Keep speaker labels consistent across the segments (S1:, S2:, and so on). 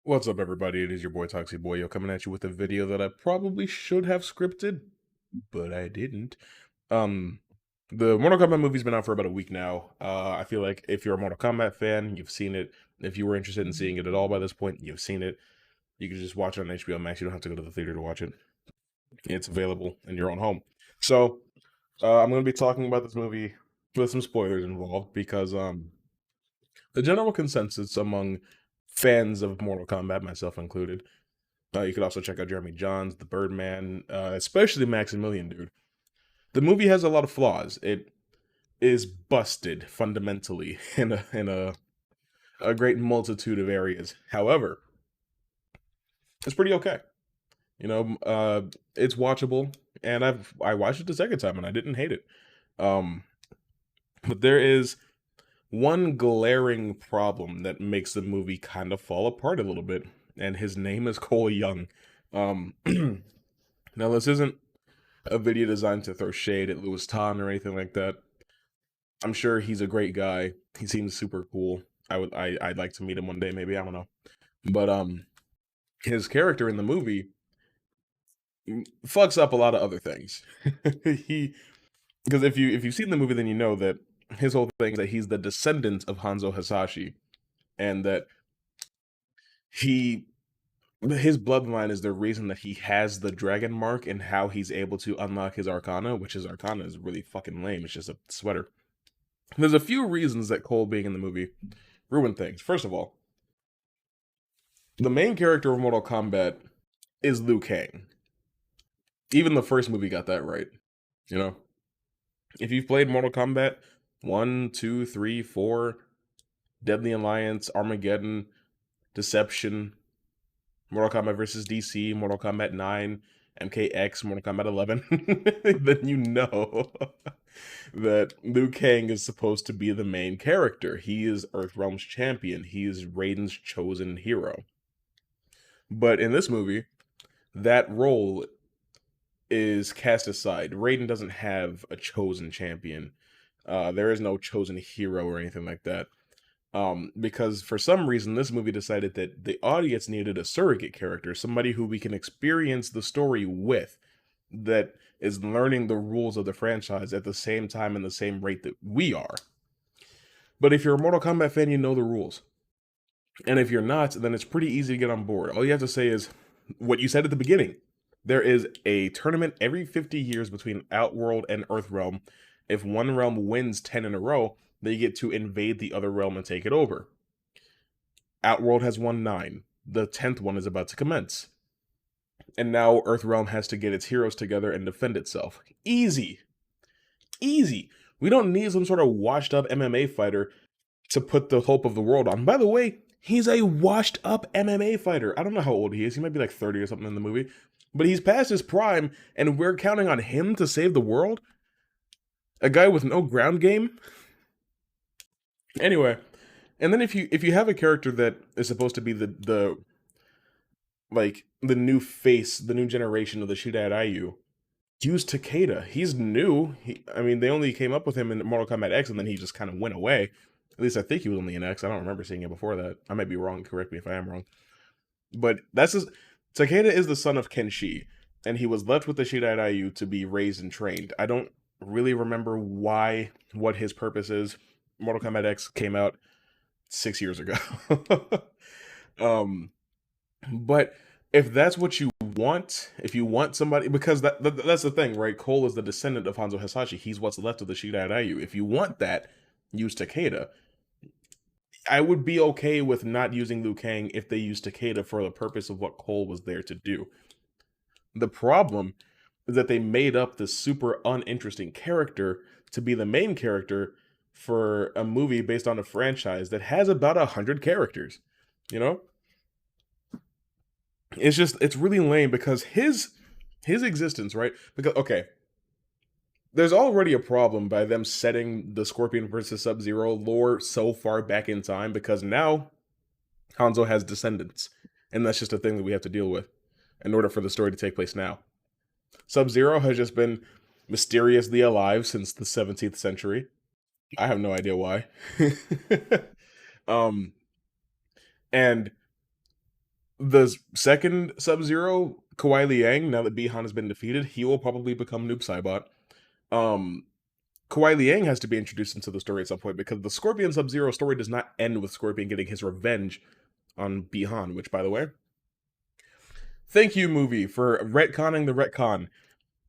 S1: What's up, everybody? It is your boy Toxie Boy. Yo, coming at you with a video that I probably should have scripted, but I didn't. Um, the Mortal Kombat movie's been out for about a week now. I feel like if you're a Mortal Kombat fan, you've seen it. If you were interested in seeing it at all by this point, you've seen it. You can just watch it on HBO Max. You don't have to go to the theater to watch it. It's available in your own home. So, I'm going to be talking about this movie with some spoilers involved because the general consensus among fans of Mortal Kombat, myself included. You could also check out Jeremy Johns, The Birdman, especially Maximilian, dude. The movie has a lot of flaws. It is busted fundamentally in a great multitude of areas. However, it's pretty okay. You know, it's watchable, and I watched it the second time and I didn't hate it. Um, but there is one glaring problem that makes the movie kind of fall apart a little bit, and his name is Cole Young. Um, now this isn't a video designed to throw shade at Louis Tan or anything like that. I'm sure he's a great guy. He seems super cool. I'd like to meet him one day, maybe, I don't know. But his character in the movie fucks up a lot of other things. he because if you've seen the movie, then you know that his whole thing is that he's the descendant of Hanzo Hasashi, and that he his bloodline is the reason that he has the dragon mark and how he's able to unlock his arcana, which his arcana is really fucking lame. It's just a sweater. There's a few reasons that Cole being in the movie ruined things. First of all, the main character of Mortal Kombat is Liu Kang. Even the first movie got that right. You know, if you've played Mortal Kombat 1, 2, 3, 4, Deadly Alliance, Armageddon, Deception, Mortal Kombat versus DC, Mortal Kombat 9, MKX, Mortal Kombat 11, then you know that Liu Kang is supposed to be the main character. He is Earthrealm's champion. He is Raiden's chosen hero. But in this movie, that role is cast aside. Raiden doesn't have a chosen champion. There is no chosen hero or anything like that. Because for some reason, this movie decided that the audience needed a surrogate character, somebody who we can experience the story with, that is learning the rules of the franchise at the same time and the same rate that we are. But if you're a Mortal Kombat fan, you know the rules. And if you're not, then it's pretty easy to get on board. All you have to say is what you said at the beginning. There is a tournament every 50 years between Outworld and Earthrealm. If one realm wins 10 in a row, they get to invade the other realm and take it over. Outworld has won 9. The 10th one is about to commence. And now Earthrealm has to get its heroes together and defend itself. Easy. Easy. We don't need some sort of washed up MMA fighter to put the hope of the world on. By the way, he's a washed up MMA fighter. I don't know how old he is. He might be like 30 or something in the movie. But he's past his prime, and we're counting on him to save the world? A guy with no ground game? Anyway, and then if you have a character that is supposed to be the like the new face, the new generation of the Shirai Ryu, use Takeda. He's new. I mean, they only came up with him in Mortal Kombat X, and then he just kind of went away. At least I think he was only in X. I don't remember seeing it before that. I might be wrong. Correct me if I am wrong. But that's just Takeda is the son of Kenshi, and he was left with the Shirai Ryu to be raised and trained. I don't really remember what his purpose is. Mortal Kombat X came out 6 years ago. um, but if that's what you want, if you want somebody, because that's the thing, right? Cole is the descendant of Hanzo Hasashi. He's what's left of the Shirai Ryu. If you want that, use Takeda. I would be okay with not using Liu Kang if they used Takeda for the purpose of what Cole was there to do. The problem is that they made up this super uninteresting character to be the main character for a movie based on a franchise that has about 100 characters. You know, it's really lame because his existence, right? Because okay, there's already a problem by them setting the Scorpion versus Sub-Zero lore so far back in time because now Hanzo has descendants, and that's just a thing that we have to deal with in order for the story to take place now. Sub-Zero has just been mysteriously alive since the 17th century. I have no idea why. um, and The second Sub-Zero, Kuai Liang, now that Bihan has been defeated, he will probably become Noob Saibot. Um, Kuai Liang has to be introduced into the story at some point because the Scorpion Sub-Zero story does not end with Scorpion getting his revenge on Bihan, which, by the way, thank you, movie, for retconning the retcon.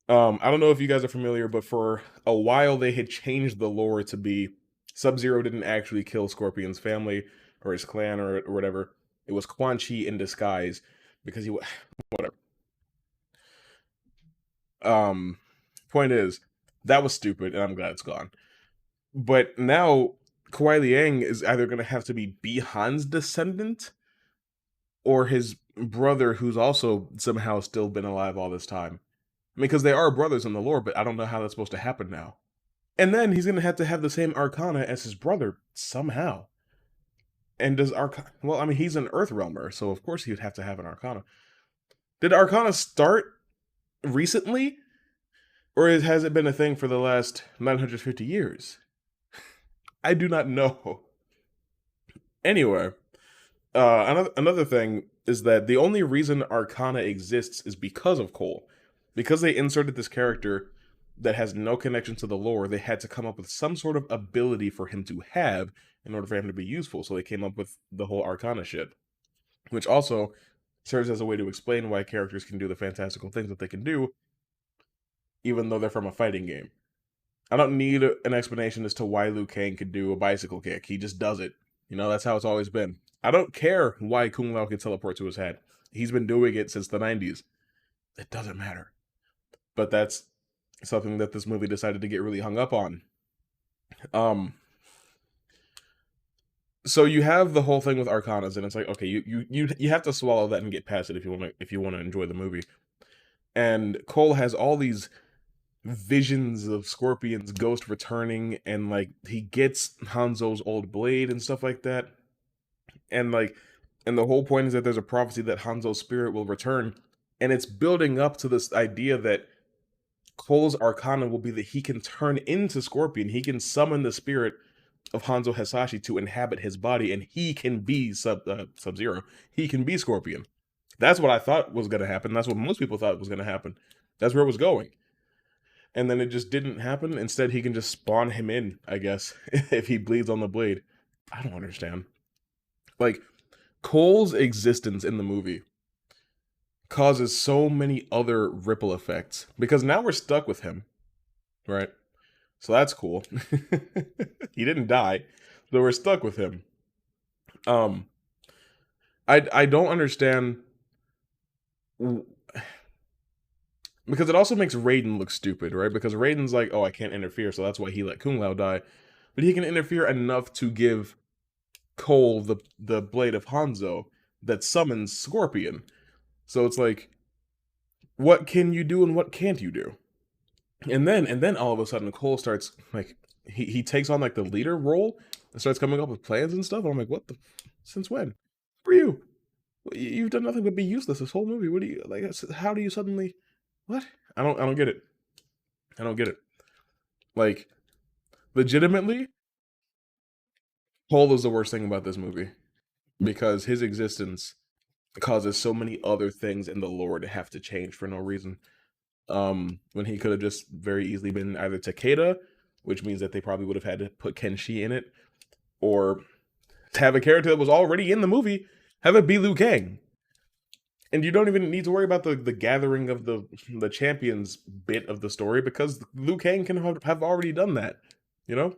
S1: I don't know if you guys are familiar, but for a while they had changed the lore to be Sub-Zero didn't actually kill Scorpion's family or his clan or whatever. It was Quan Chi in disguise because he whatever. Um, Point is, that was stupid, and I'm glad it's gone. But now Kuai Liang is either going to have to be Bihan's descendant or his brother, who's also somehow still been alive all this time. I mean, because they are brothers in the lore, but I don't know how that's supposed to happen now. And then he's going to have the same arcana as his brother somehow. And does Arcana... Well, I mean, he's an Earth Realmer, so of course he would have to have an arcana. Did arcana start recently? Or has it been a thing for the last 950 years? I do not know. Anyway, another thing is that the only reason Arcana exists is because of Cole. Because they inserted this character that has no connection to the lore, they had to come up with some sort of ability for him to have in order for him to be useful. So they came up with the whole Arcana shit, which also serves as a way to explain why characters can do the fantastical things that they can do, even though they're from a fighting game. I don't need an explanation as to why Liu Kang could do a bicycle kick. He just does it. You know, that's how it's always been. I don't care why Kung Lao can teleport to his head. He's been doing it since the 90s. It doesn't matter. But that's something that this movie decided to get really hung up on. Um so you have the whole thing with Arcanas, and it's like, okay, you have to swallow that and get past it if you want to enjoy the movie. And Cole has all these visions of Scorpion's ghost returning, and like he gets Hanzo's old blade and stuff like that. And like, and the whole point is that there's a prophecy that Hanzo's spirit will return, and it's building up to this idea that Cole's arcana will be that he can turn into Scorpion. He can summon the spirit of Hanzo Hasashi to inhabit his body, and he can be Sub-Zero. He can be Scorpion. That's what I thought was going to happen. That's what most people thought was going to happen. That's where it was going. And then it just didn't happen. Instead, he can just spawn him in, I guess, if he bleeds on the blade. I don't understand. Like, Cole's existence in the movie causes so many other ripple effects because now we're stuck with him, right? So that's cool. He didn't die, so we're stuck with him. Um, I don't understand because it also makes Raiden look stupid, right? Because Raiden's like, oh, I can't interfere, so that's why he let Kung Lao die. But he can interfere enough to give Cole the blade of Hanzo that summons Scorpion. So it's like, what can you do and what can't you do? And then all of a sudden Cole starts like he takes on like the leader role and starts coming up with plans and stuff. And I'm like, what the? Since when? For you? You've done nothing but be useless this whole movie. What do you like? How do you suddenly? What? I don't get it. I don't get it. Like, legitimately, Cole is the worst thing about this movie because his existence causes so many other things in the lore to have to change for no reason. When he could have just very easily been either Takeda, which means that they probably would have had to put Kenshi in it, or have a character that was already in the movie, have it be Liu Kang. And you don't even need to worry about the gathering of the champions bit of the story because Liu Kang can have already done that, you know?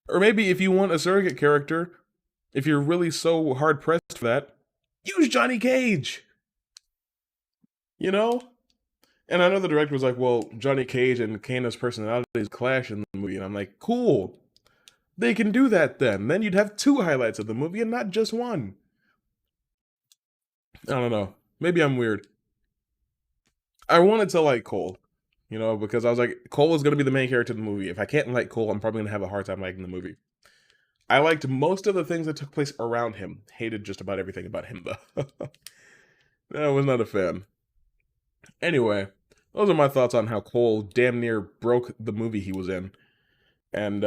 S1: Or maybe if you want a surrogate character, if you're really so hard pressed for that, use Johnny Cage. You know? And I know the director was like, well, Johnny Cage and Kana's personalities clash in the movie. And I'm like, cool. They can do that then. Then you'd have two highlights of the movie and not just one. I don't know. Maybe I'm weird. I wanted to like Cole, you know, because I was like, Cole is going to be the main character in the movie. If I can't like Cole, I'm probably going to have a hard time liking the movie. I liked most of the things that took place around him. Hated just about everything about him, though. I was not a fan. Anyway, those are my thoughts on how Cole damn near broke the movie he was in. And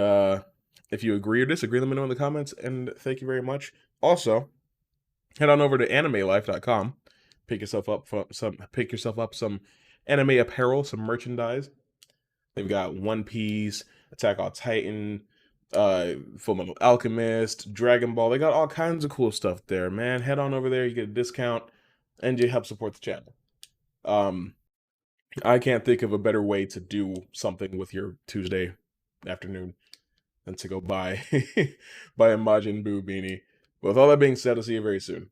S1: if you agree or disagree, let me know in the comments. And thank you very much. Also, Head on over to animelife.com. Pick yourself up some anime apparel, some merchandise. They've got One Piece, Attack on Titan, Full Metal Alchemist, Dragon Ball. They got all kinds of cool stuff there, man. Head on over there, you get a discount, and you help support the channel. Um, I can't think of a better way to do something with your Tuesday afternoon than to go buy buy a Majin Buu beanie. But with all that being said, I'll see you very soon.